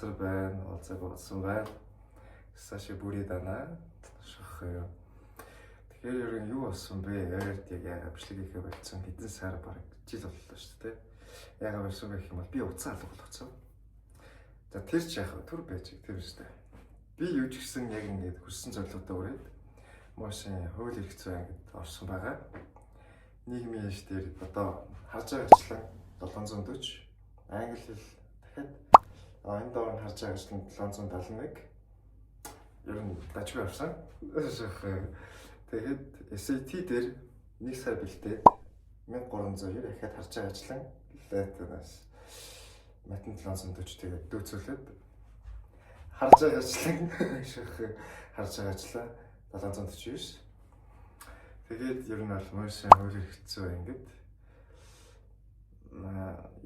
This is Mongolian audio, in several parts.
байна, олзаг болсон байна. Саши бүрийдана. Шахаа. Тэгэхээр ер нь юу болсон бэ? Яг яагаад бичлэг хийхээ болцсон хэдэн сар бараг жил боллоо шүү дээ. Яагаад болсон бэ гэх юм бол би уцаа алга болгоцсон. За тэр ч яах вэ? Түр байж тэр шүү дээ. Би юу ч гэсэн яг ингэж хүссэн зорилготой үрээд мошин хууль эрх зүйн ангид орсон байгаа. Нийгмийн яш дээр одоо харж байгаачлан 740 англи хэл дахиад энэ доор харж байгаачлан 771 ер нь дажгүй авсан. Тэгээд SAT дээр 1 сар бэлдээд 1390 дахиад харж байгаачлан лайтанаас математик 740 тэгээд дүүцүүлээд харж байгаачлан харж байгаачлаа 749. Тэгээд ер нь бол мөсөн хууль эрх зүйн ангид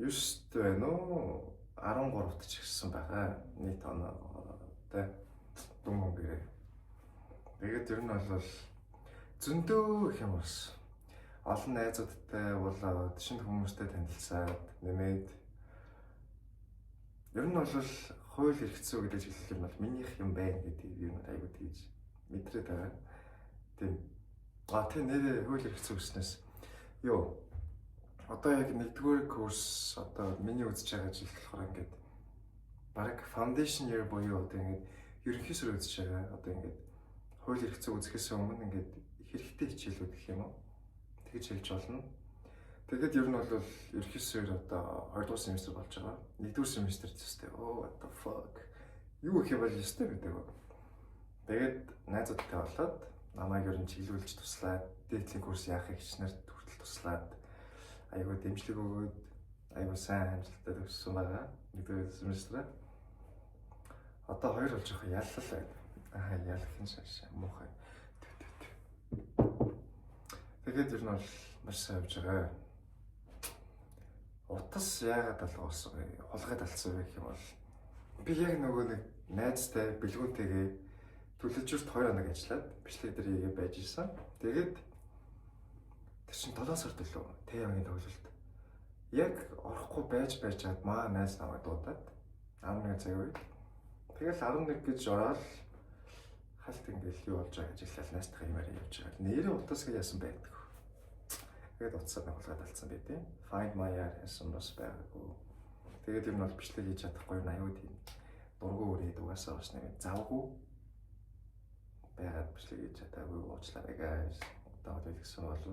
9-т байна уу 13-т ч ирсэн байгаа. Нийт оноотой дүн гэрээ. Тэгээд ер нь бол зөндөө их юм бас олон найзуудтай болоод шинэ хүмүүстэй танилцаад нэмээд ер нь бол хууль эрх зүй гэдэг хэлэх юм бол минийх юм байна гэдэг юм айгуу тийж мэдрээд байгаа. Тийм нэрээ хууль эрх зүй гэснээс ёо одоо яг 1-р курс одоо миний үзэж байгаа жил болохоор ингээд бараг foundation year буюу одоо ингээд ерөнхий сүр үзэж байгаа. Одоо ингээд хууль эрх зүй үзэхээс өмнө ингээд хэрэгтэй хичээлүүд гэх юм уу тэгж хэлж болно. Тэгэд ер нь бол ерөнхий сүр одоо 2 дугаар семестр болж байгаа. 1-р семестрт тест. What the fuck. Юу их юм бол ёстой гэдэг. Тэгээд найзуудтай болоод намайг ер нь чиглүүлж туслаад дээдлийн курс яахыг хичнээн хүртэл туслаад айгуу дэмжлэг өгөөд айгуу сайн амжилттай төгссөн байгаа. 1-р семестраа. Одоо 2 болж байгаа яллал байна. Ялах юм шааш муухай. Тэгээд ер нь бол маш сайн явж байгаа. Утас яагаад алгуулсан бэ? Хулгайд алдсан байх юм бол би яг нөгөө нэг найзтай бэлгүүнтэйгээ төлөвчөрт 2 хоног ажиллаад бичлэг дээр байж исэн. Тэгээд тэр чинь 7 сар төлөө Т1-ийн тоглолт. Яг орохгүй байж чад маа найз намайг дуудаад 11 цаг үед. Тэгэл 11 гэж ороод халт ингээл юу болж байгаа гэж хэлэл найзтайгаа юмараа явж байгаа. Нэрээ утас гэж яасан байдаг. Тэгээд утсаа хулгайд алдсан байдیں۔ Find my yard гэсэн бас байгаагүй. Тэгээд юм бол бичлэг хийж чадахгүй аюу тийм дургу өрөөд угаасаа бас нэг завгүй байгаад бичлэг хийж чадаагүй уучлаарай guys. Одоо хэлсэн бол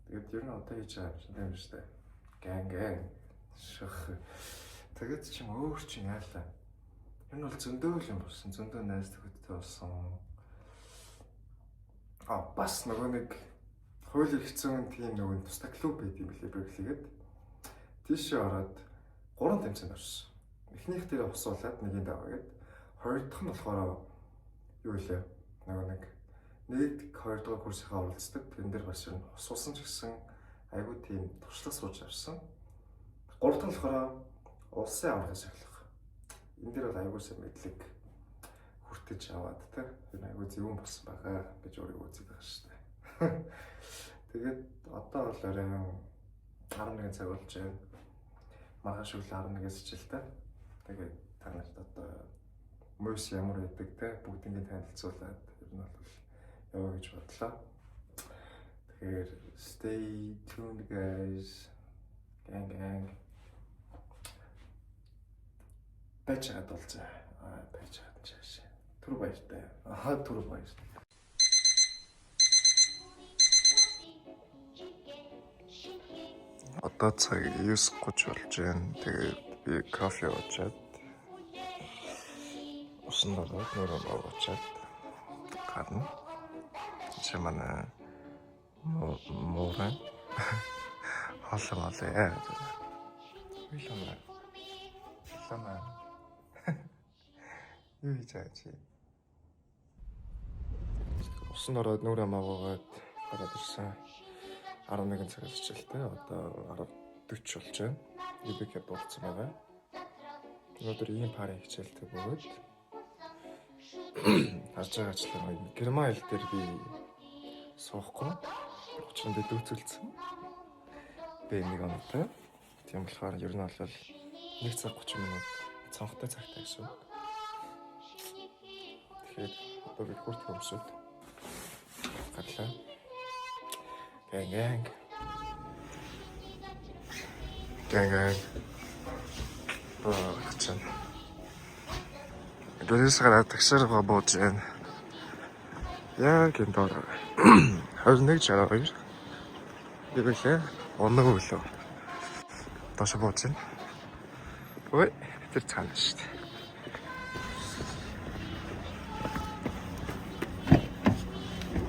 тэгээд ер нь одоо хийж байгаа юм шүү дээ. Гэн. Шах. Тэгээд ч юм өөр чинь яалаа. Энэ бол зөндөө юм болсон. Зөндөө найз төгөдтэй болсон. Бас нөгөө нэг хууль эрх зүйн тийм нөгөө тусдаа клуб байт юм билээ бэглэгээд тийшээ ороод 3 тэмцээнд орсон. Эхнийх дээр усуулаад нэгийг даваагээд хоёр дахь нь болохоор юу илээ нөгөө нэг 2 дугаар курсынхаа оролцдог. Тэрэн дээр бас юм усуулсан ч гэсэн айгүй тийм туршлага сууж авсан. 3 дахь нь болохоор улсын аврагын сахилга. Энэ дээр бол айгүй сайн мэдлэг хүртэж аваад тэр айгүй зөвөн болсон байгаа гэж өөрийгөө үзэж байгаа шүү дээ. Тэгээд одоо бол оройн 11 цаг болж байна. Маргааш өглөө 11-ээс хичээлтэй. Тэгээд та нарт одоо мөс ямар байдаг те бүгднийг танилцуулаад ер нь бол яваа гэж бодлоо. Тэгэхээр stay tuned guys. Gang. Бачаад болцоо. Бачаад чааш. Түр баяртай. Түр баяр. Одоо цаг 9:30 болж байна. Тэгээд би кофе уучаад усан болоод нөрөө уучаад гарна. Чи манай моран халаа. Ламаа. Юу хийж байгаа чи? Усан ороод нөрөө маагаагаад гараад ирсэн. 11 цагаас хичээлтэй. Одоо 10:40 болж байна. Ибэкэ болцсон байгаа. Өнөөдөр ийм парын хичээлтэй бөгөөд харж байгаачлаа герман хэл дээр би суухгүй. Учир нь би дүүцүүлсэн. Би нэг онтой. Тийм болохоор ер нь бол 1 цаг 30 минут цонхтой цагтай гэсэн. Тэгэхээр одоо бид хүрт хөмсөд гарлаа. Гэнг. Чан. Дөрөс гараад таксарга бууж байна. Яг энэ доор 21:62. Ивэл оног өглөө. Доош бууж байна. Ой, тэр цаана шүү дээ.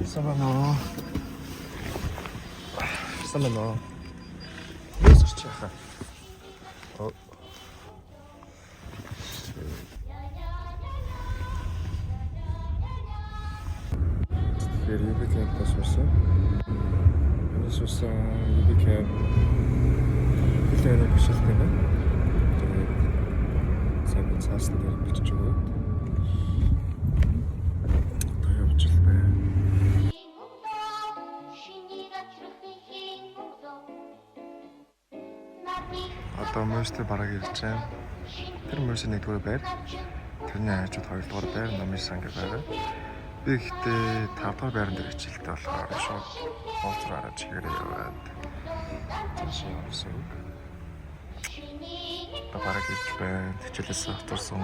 Самано. Юу ч яхаа. Оо. Тэр юбикэнд тасварсан. Энэсүүсэн юбикэнд хэлээр бишэлтэй байна. Тэгээд сайн цаасан дээр бичиж өгөөд. Одоо явж л байна. Одоо мөстө бараг ирж байна. Тэр мөстө нэгдүгээр байр. Тэрний хажууд хоёрдугаар байр номын санг байгаа. Би ихтэй 5 дахь байран дээр хичээлтэй болохоор шууд болцороо чигээрээ яваад тийш явсан. Одоо бараг ирж байна. Хичээлээс автарсан.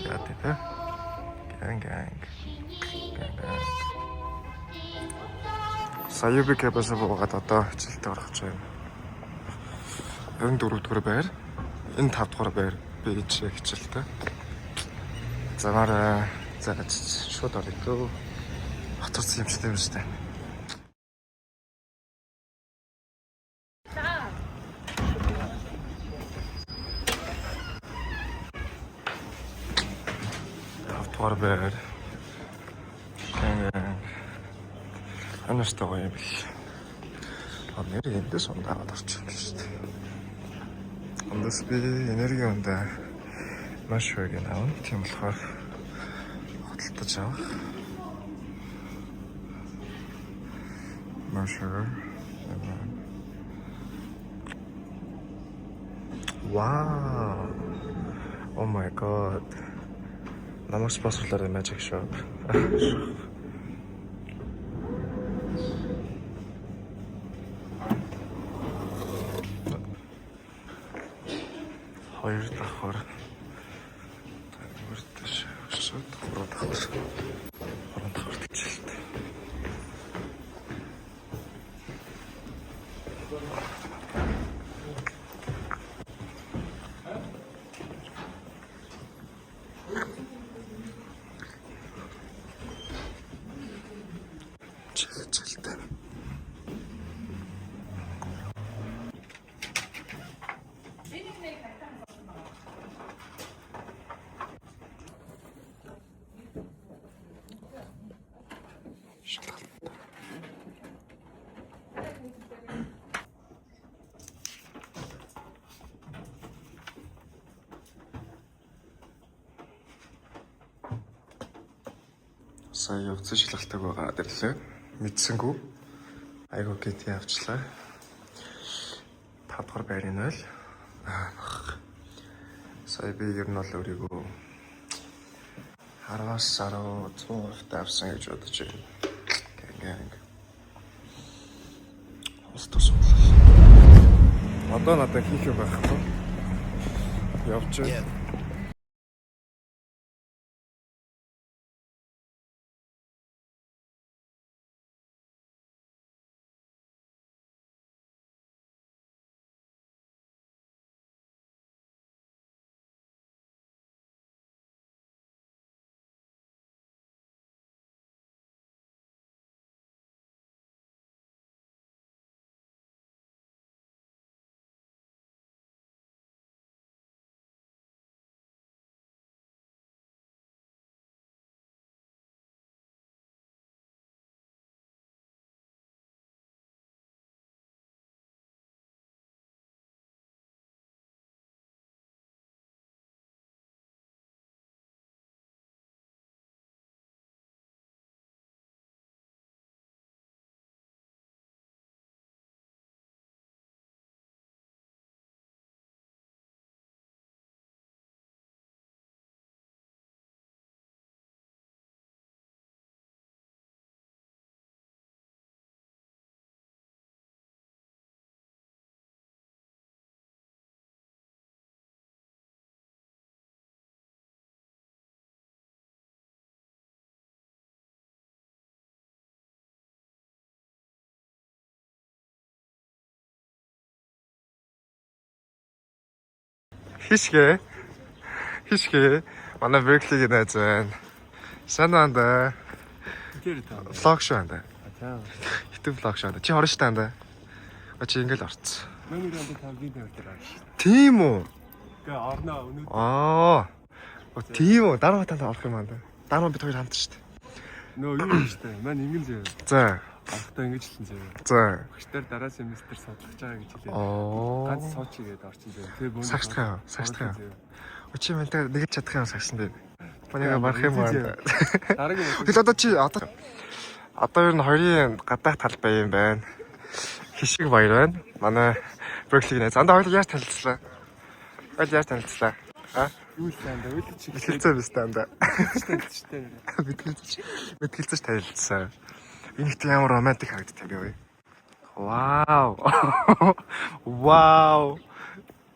Яа тэ. Гэнг. Саяби кэбэсээ буугаад одоо хичээлтэй орох гэж байна. 24 дугаар байр. Энэ 5 дугаар байр би хичээлтэй. Замаараа зааж шууд орё. Хатарсан юм шиг юм шүү дээ. Тавдугаар байр. Анастаа юм бил. Нэр эндээс ундаад орчих юм шүү дээ. Ондос би энерги ундаа маш их гэнаа. Тийм болохоор хөдөлтөж авах. Маш их. Wow. Oh my god. Намайг спонсорлоор magic shop. Хоёр давхар. Үрдэш шууд гурав давхар. Гурав давхар тичлээ. Чилтэй. Сая явцсан шалгалтайг гараад ирлээ. Мэдсэнгүү. Айгуу гэт явчлаа. 5 дахь байрын ойл. Сая би ер нь бол өөрийгөө 10-аас 100% тавьсан гэж бодож байна. Гэнг. Устос. Одоо надад хийх юм байхгүй. Явж байна. Хишгэ. Манай Berkeley-гийн найз байна. Санаанда. Влог шүү анда. YouTube влог шүү анда. Чи орно шүү анда. Чи ингээл орцсон. Миний дэнд та видео дээр. Тийм үү? Гэ орноо өнөөдөр. Тийм үү? Дараа баталаа орох юм анда. Дараа бид хоёр хамт шүү дээ. Нөө юу юм штэ. Мань ингэн зөө. За. Ахтай ингэж хэлсэн зөө. За. Багштар дараа семестр судлах байгаа гэж хэлээ. Ганц сууч игээд орчин зөө. Тэгээ бүүн. Сагтах юм. Чи мэнтэй нэг ч чадах юм сагсан дээ. Манайга барах юм байна. Дараагийн. Тэгэл одоо ер нь хоёрын гадаах талбай юм байна. Хишиг баяр байна. Манай Berkeley-гийн найз. Андаа хоёул яаж танилцлаа? Юу л танд өөлөж чиг. Хэлцээ биз танда. Танилцчихдээ. Мэдгэлцэж танилцсан. Энэ их ямар романтик харагддаг вэ? Вау.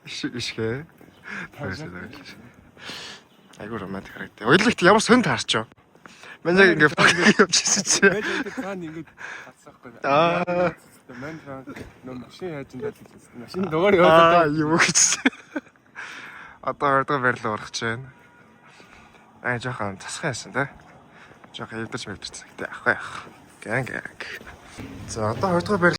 Ишгэ. Айгуу романтик харагдав. Ойлогт ямар сон таарч юу? Манай ингээ фотог явуулчихсан чи. Цаана ингээд хатсаахгүй. Мэн ном машин яаж энэ дэлгэсэн. Машин дугаар яваад. Юу гэж. Одоо ордог байрлал орох гэж байна. Жоохон засах юмсан тий. Жоохон эвдэрч мэдэрсэн. Гэтэ ах. Гэнг. За одоо ордог байрлал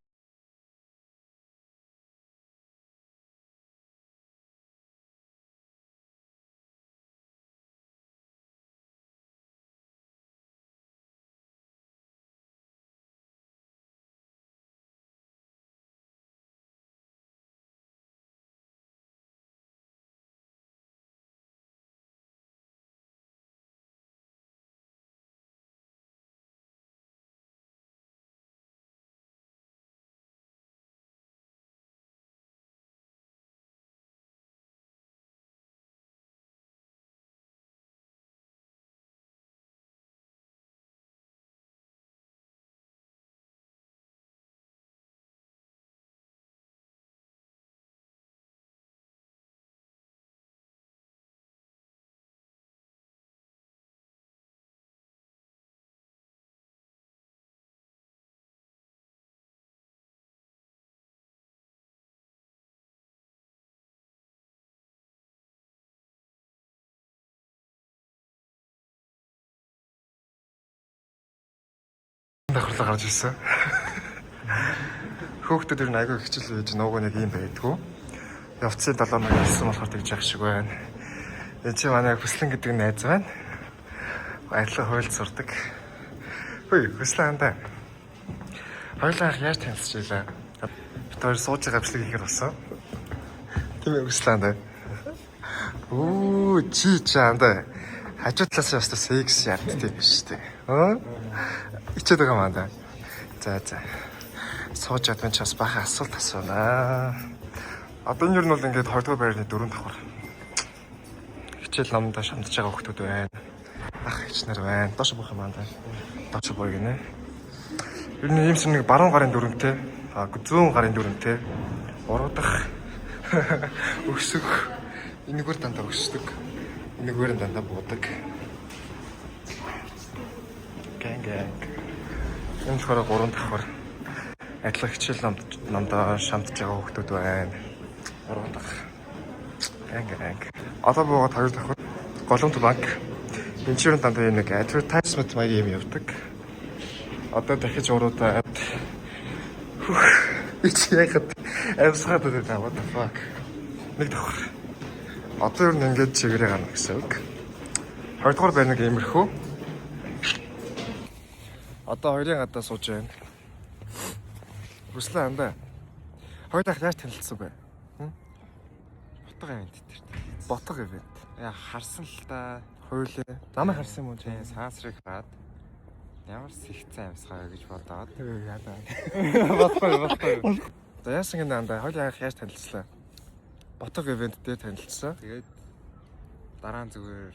давхарлаа гарч ирсэн. Хөөхдөд ер нь айгүй хичээл хийж нууг нэг юм байдгүй. Явцын 7 мөр ирсэн болохоор тэгж явах шиг байна. Энэ чи манай Хүслэн гэдэг найз байна. Адилхан хуйлд сурдаг. Хөөе, Хүслэн андаа. Хоёулаа яаж танилцчихлаа? Бид хоёр сууж байгаа бичлэг хийхээр болсон. Тийм ээ Хүслэн андаа. Чи андаа. Хажуу талаас нь бас секс яарттай биш үү? Ичээд байгаа маа да. За. Сууж чадсан ч бас бахан асуулт асуунаа. Одоо энэ юу нь бол ингээд 20 дугаар байрны 4 давхар. Хичээл номдоо шамдж байгаа хүмүүс байна. Ах хичнэр байна. Доош буух юм аа да. Доош буух гинэ. Ер нь ийм нэг баруун гарын дүрмтэй, зүүн гарын дүрмтэй. Уруудах өксөг. Энэгээр дандаа өксдөг. Энэгээр дандаа буудаг. Гэнг. Энэ болохоор 3 давхар. Адилхан хичээл номдоо шамдж байгаа хүмүүс байна. 3 дахь. Гэнг. Одоо буугаад 2 давхар. Голомт банк. Энэ чинь дандаа нэг advertisement маягийн юм явдаг. Одоо дахиж уруудаад. Ич яхад амсгаад байгаа what the fuck. Нэг давхар. Одоо ер нь ингэж чигээрээ гарна гэсэн үг. 20 дугаар байна нэг иймэрхүү. Одоо хоёрын гадаа сууж байна. Хүслэн андаа. Хоёр дахь яаж танилцсан бэ? Ботго ивент дээр. Ботго ивент. Яа харсан л да. Хоёулаа. Намайг харсан юм уу? Тийм саасрыг хараад ямар сэгцэн амьсгаа гэж бодоод. Ботго. За яасан гэнэ андаа. Хоёулаа яаж танилцлаа? Ботго ивент дээр танилцсан. Тэгээд дараа нь зүгээр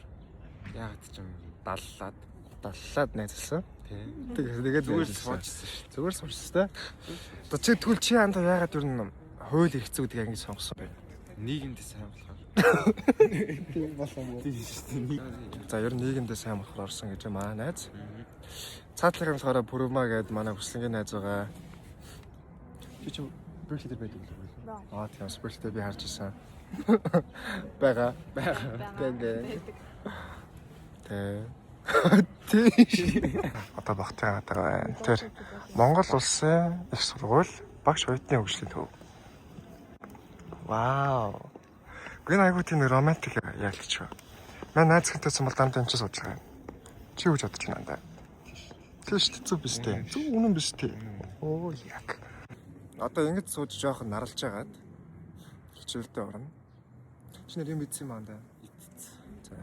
яагаад ч юм даллаад найзалсан. тийм. Тэгээд Зүгээр суучсан шүү. Зүгээр суучсан. Одоо чи тэгвэл чи андаа яагаад ер нь хууль хэрэгцээ гэдгийг ингэж сонгосон бэ? Нийгэмдээ сайн болохоор. Тийм болсон юм. Тийм шүү дээ. За ер нь нийгэмдээ сайн болохоор орсон гэж маа найз. Цаатлах юмсаараа Пүрмаа гээд манай Хүслэнгийн найз байгаа. Чи Berkeley дээр байдаг юм байна. Тийм Berkeley дээр би харж ирсэн. Бага. Гэнгэ. Одоо багтаагаа байна. Тэр Монгол улсын их сургууль багш оюутны хөгжлийн төв. Вау. Гүн айгуу тийм романтик яалтч ба. Манай найз хэнтэйсэн бол дамт энэ ч сууж байгаа. Чи юу бодож байна даа? Тийш зүг биш дээ. Зүг үнэн биш дээ. Оо яг. Одоо ингэж сууж жоох наралж байгаад хичээлдээ орно. Чи нэр юм мэдсэн юм аа даа. За.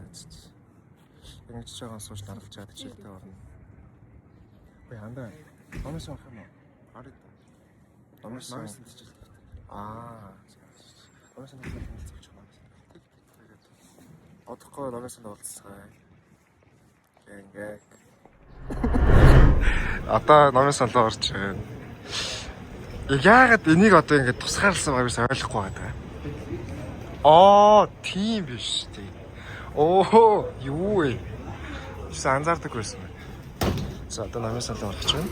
Ингэж жоохон сууж наралж байгаа хичээлдээ орно. Ой хандаа. Номос авах юм уу? Хараад. Номос хичээл. Номос хичээл байна. Одохгүй номосонд уулзцгаая. Гэнгэ. Одоо номосонд орж байна. Яагаад энийг одоо ингэж тусгаарласан байгаас ойлгохгүй байгаа. Тийм биш тий. Юу вэ? Чи анзаардаг байсан бэ? За одоо номосонд орж байна.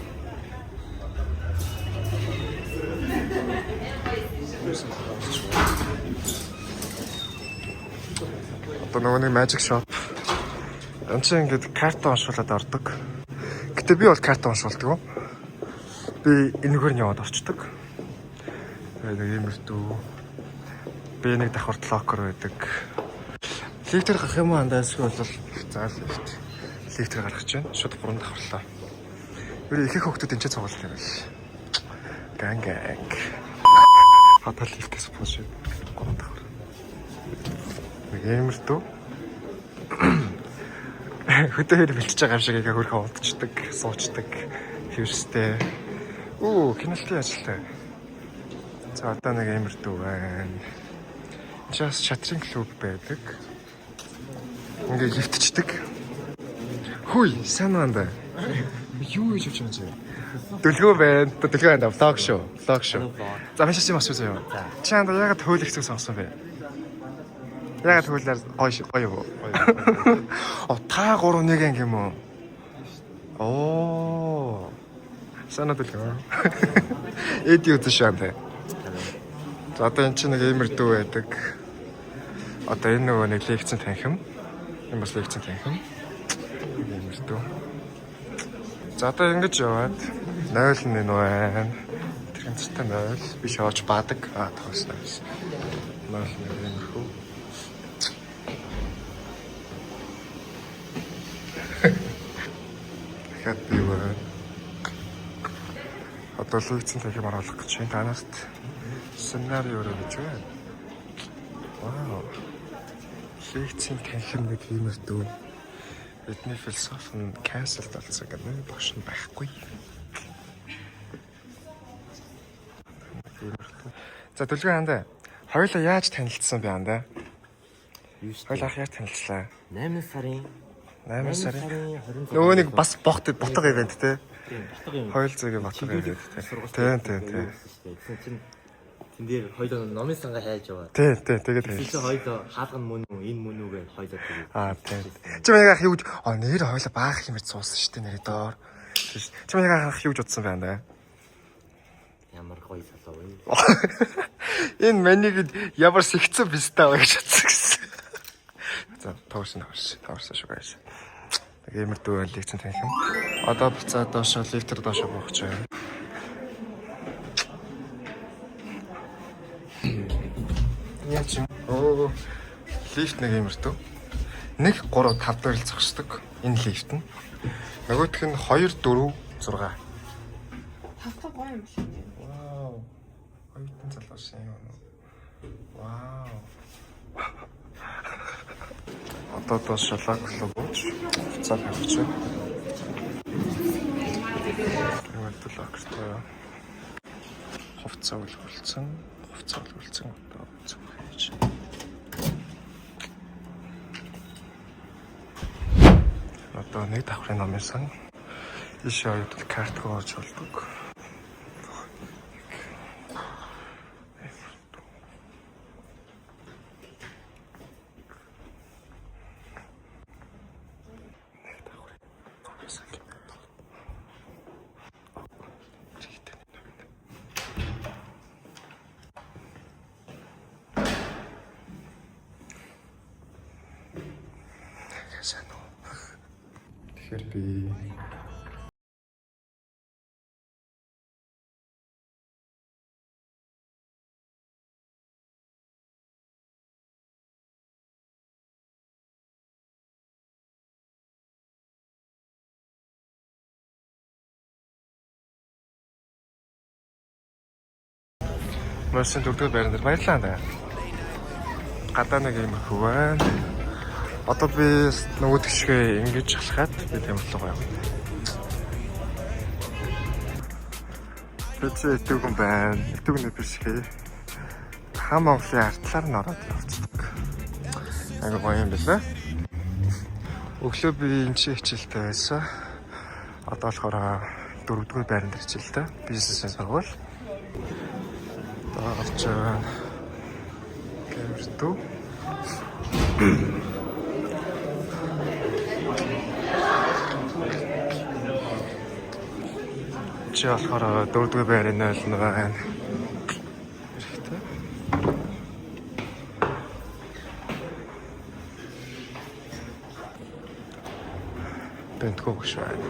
Одоо нөгөө нэг magic shop. Энд чинь ингээд карта уншуулад ордог. Гэтэ би бол карта уншуулдаг. Би энэгээр нь яваад орчдөг. Нэг юм өртөө. Би нэг давхарт локер байдаг. Лифтер гарах юм уу андаас бол за лифтер гаргаж байна. Шууд 3 давхарлаа. Юу их хөвгтүүд энэ ч цуглал юм биш. Ганг. Хатал лифтээс пуш 3 давхар. Нэг юм өртөө. Хөдөө бэлтэж байгаа юм шиг ингээ хөрхөө унтчихдаг, суучдаг. Хевстэй. Киналтай ажилтай. За одоо нэг амар дүү байна. Just шатрын клуб байдаг. Ингээ лифтчдэг. Хүй, сайн байна. Юу хийж явж байгаа юм? Дүлгөө байна. Дүлгөө байна. Влог шоу. За маш их юм асууж заяа. Чи анда ягаад хөөл ихсэг сонсон бэ? Ягаад хөөлөөр гоё. Та 3-1 юм уу? Санаа дэлгөө. Эди үзэн шаантай. За одоо эн чинь нэг эмэр дүү байдаг. Одоо энэ нөгөө нэг лекцэн танхим. Энэ бас лекцэн танхим. Эмэр дүү. За одоо ингэж яваад 0 нь байна. Тэр хэмцтэй 0. Би шооч баадаг. Тоосноо. 0 нэмэрхүү. Хэд би байна. Одоо лекцэн танхим оруулах гэж байна. Танарт сценарио өргөж байна. Вау. Лекцэн танхим нэг юмэр дүү. Бидний философи нь cancel болсон гэдэг багш нь байхгүй. За Дүлгөө хандаа. Хоёулаа яаж танилцсан бэ хандаа? Хоёулаа яаж танилцлаа? 8 сарын Нөгөө нэг бас ботго ивент те. Тийм, ботго ивент. Хоёул зөгийн ботго ивент те. Тийм. Тэн дээр хоёул номын сангаа хайж яваа. Тий, тэгээд чи хоёул хаалган мөн үү, энэ мөн үү гэж хоёул тэгээд. Тийм. Чи маяг ах юу гэж нэр хоёул баах юмэр цуусан шүү дээ нэрээ доор. Чи маяг ах юу гэж утсан байна? Ямар гоё салаа вэ? Энэ манийг ямар сэгцэн бистаа вэ гэж утсан гэсэн. За, таарсан шүү guys. Геймер дүү лекцэн танхим. Одоо буцаа доошо лифтер доошо бууж байна. Яа чи? Лифт нэг геймер дүү. 1 3 5 дээр л зогсдог. Энэ лифт нь. Нөгөөх нь 2 4 6. Тавтаа гоё юм шиг байна. Вау. Хоёртан залуусан юм. Вау. Одоо доошо лаклоо бууж цаа тавьчих. Тэгээд лактай хувцас үлгүүлсэн. Одоо зүг хийж. Одоо нэг давхрын номын сан иш оюутал карт гоож болдог. сайн уу. Тэгэхээр би Мөрсөн дөрөвдүгээр байран дээр баярлалаа. Гадаа нэг юм хөө байна. Одоо би нөгөө тгшгээ ингэж халахад би тэмдэглэв гоё. Тэд итгүүн байна. Итгүүний бишгээ. Хам Монголын артлаар нь ороод явцдаг. Ага гоё юм байна. Өглөө би энэ чи хичээлтэй байсан. Одоо болохоор 4-р байранд хичээлтэй. Бизнесийн сургууль. Орж байгаа. Гэмэрдүү. Чи болохоор 4-р байрны ойлно байна. Хэрэгтэй. Бэнтгөө багш байна.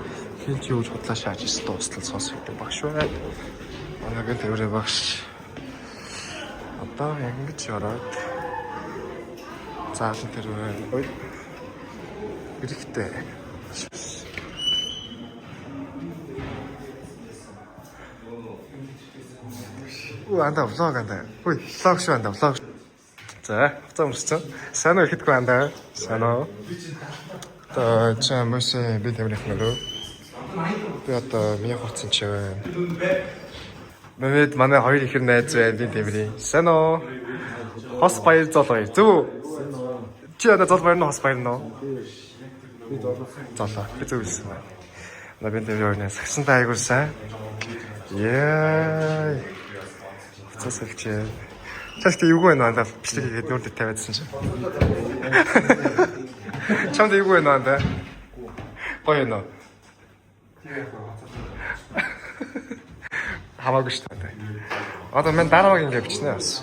Хин ч юу ч бодлоо шааж ирсэн дуустал сонсох гэдэг багш байна. Манайг тэрвэр багш. Одоо ингэж ороод заалан тэрвэр ой. Хэрэгтэй. Анда влог анда. Ой, влог шүү анда влог. За, хуцаа өмссөн. Сайн уу ихэдгүй анда. Сайн уу. Одоо чамаас би тэмрэх нөрөө. Би одоо миний хуцсан ч байна. Мэмэд манай хоёр ихэр найз байна би тэмрээ. Сайн уу. Хос баяр зол баяр. Зөв. Чи одоо зол баяр нь хос баяр нь уу? Би золоо. Би зөвсөн байна. На би тэмрээ орны сагсантай айгуул сайн. Яа. Цэцэлчээ. Чамд юу вэ наа бичлэг хийгээд нүрдэд тавиадсан чинь. Чамд юу вэ наа? Гоё нөө. Хамаагүй шүү дээ. Одоо мен дараагийн ингэ бичнэ бас.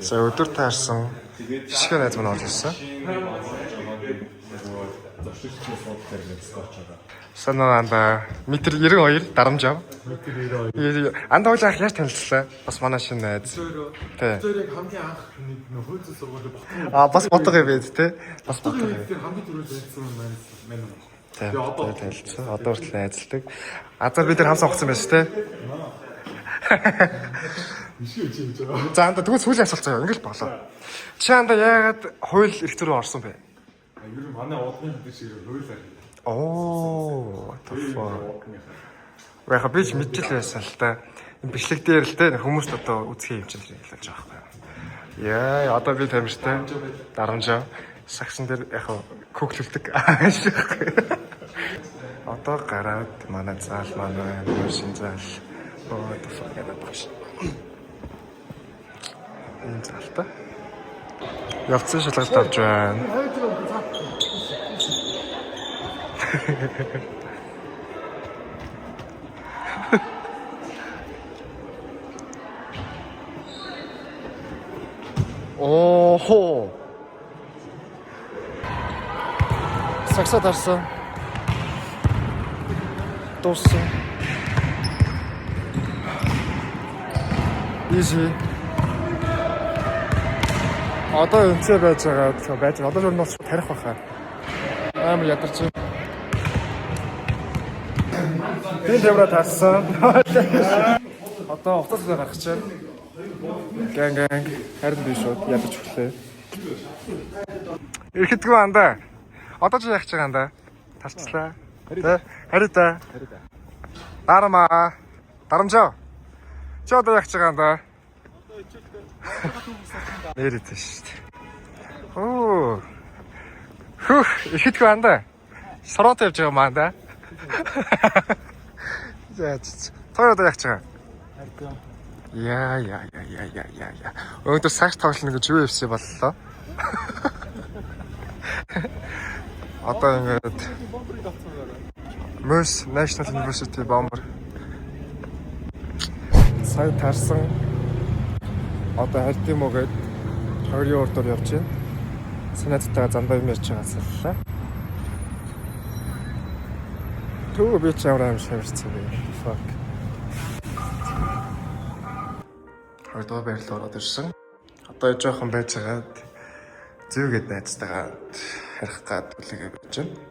За өдөр таарсан жишгээ найз маань орж ирсэн. Санаанда метр 92 дарамж ав. Анда хойлоо яаж танилцлаа? Бас манай шинэ найз. Тэ. Тэрийг хамгийн анх хөөцөл сургууль ботгоо. Бас ботгоо байд те. Бас ботгоо. Тэр хамгийн түрүүнд байсан маань. Тэ. Танилцсан. Одоо хүртэл найзлдаг. Азар бид нар хамсаа огцсон байж те. За анда тэгвэл сүүлийн асуулт заяа ингээл болоо. Чи анда яагаад хууль эрх зүйн орсон бэ? Ер нь манай одны хэдэн шиг хуулиар. Оо, тофоо. Яха би ч мэдчихэл байсан л та. Энэ бичлэг дээр л те хүмүүст одоо үзэх юм чинь хэлж байгаа байхгүй. Яа, одоо би тамиртай. Дарамжаа. Сагсан дээр яха көглөлдөг. Одоо гараад манай заал манай машин заал. Оо, тофоо гэдэг багш. Энэ заалтаа. Явцсан шалгалт авч байна. Оо. Сагсаа тарсан. Дууссан. Easy. Одоо өнцөө байж байгаа. Одоо журнал тарих баха. Амар ядарч. Тэн тэмрэ тарсан. Одоо утас гарах гэж байна. Гэнг харин би шууд ядарч өглөө. Ихэдгүй андаа. Одоо ч яах гэж байгаа андаа. Тарчлаа. Харита. Дарамаа. Дарамжаа. Чи одоо яах гэж байгаа андаа? Нэрэтэ шүү дээ. Оо. Хөх, ихэдгүй андаа. Сороод явж байгаа маа андаа. Заач. Той одоо яах гэж байгаа? Яа. Өнөөдөр сагс тоглоно гэж UFC боллоо. Одоо ингээд Mös National University бомбер. Сая тарсан. Одоо харт юм уу гээд 20 урдаар явж байна. Санаатайгаа зандаа юм ярьж байгаа саллаа. Төө би чавраа юм шавьчихсан би. Fuck. Хоёрдугаар байрлал ороод ирсэн. Одоо жоохон байж байгаад зүүгээд найзтайгаа харих гад үлээгээ байж байна.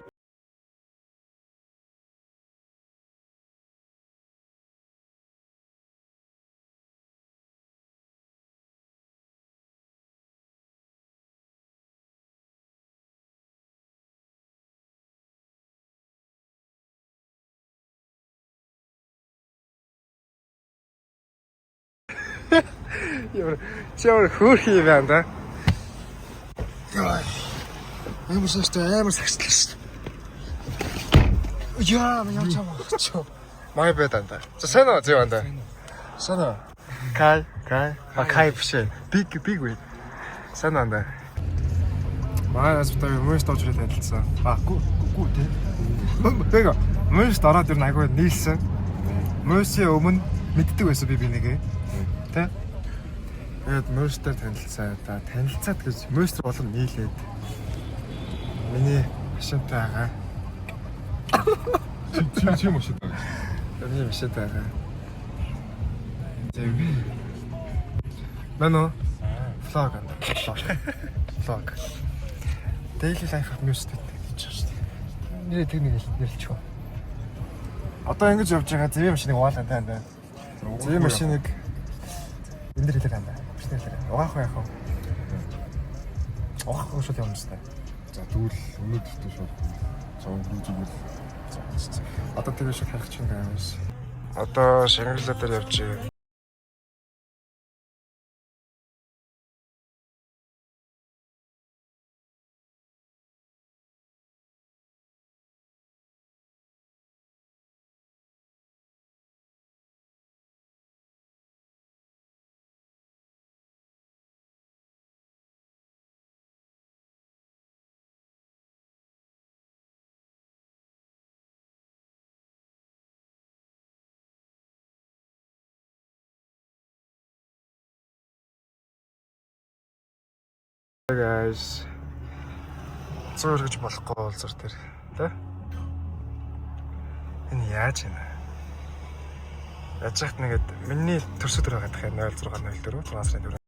Чамд хөөх юм байна да. Амар сагчлаа. Яа, яа чамаа. Май бэданда. За сайн уу да. Сайн уу. Кай. Кай биш. Big way. Сайн уу да. Маа асптай мөс тоож ирээд танилцсан. Гүү тий. Бэга мөс дараад ирнэ айгүй нийлсэн. Мөсийн өмнө мэддэг байсан би нэгээ. Тэ? Тэгээд мөстэй танилцаа. Танилцаад гэж мөстер болон нийлээд. Миний машинтай байгаа. Чи машин таа. Миний машинтай байгаа. Тэг. Мано vlog анда. Vlog. Daily life of must гэж байна шүү дээ. Нэрээ тэг нэг нэрлэчихв. Одоо ингэж явж байгаа зэвийн машиныг угаалаа танд. Зэвийн машиныг энэ дэр хэлээ танд. Угаах яах вэ? Угаахгүй шууд явна шүү дээ. За тэгвэл өнөөдөртөө шууд цаан рүүжигэл. Одоо тэгээ шиг харах чинь гайвс. Одоо Шангрила дээр явж байгаа. Guys. Зур гэж болохгүй бол зур тэр. Тэ? Энэ яаж юм бэ? Яаж яхад нэгэд миний төрсөд байгаа гэх юм 0604 604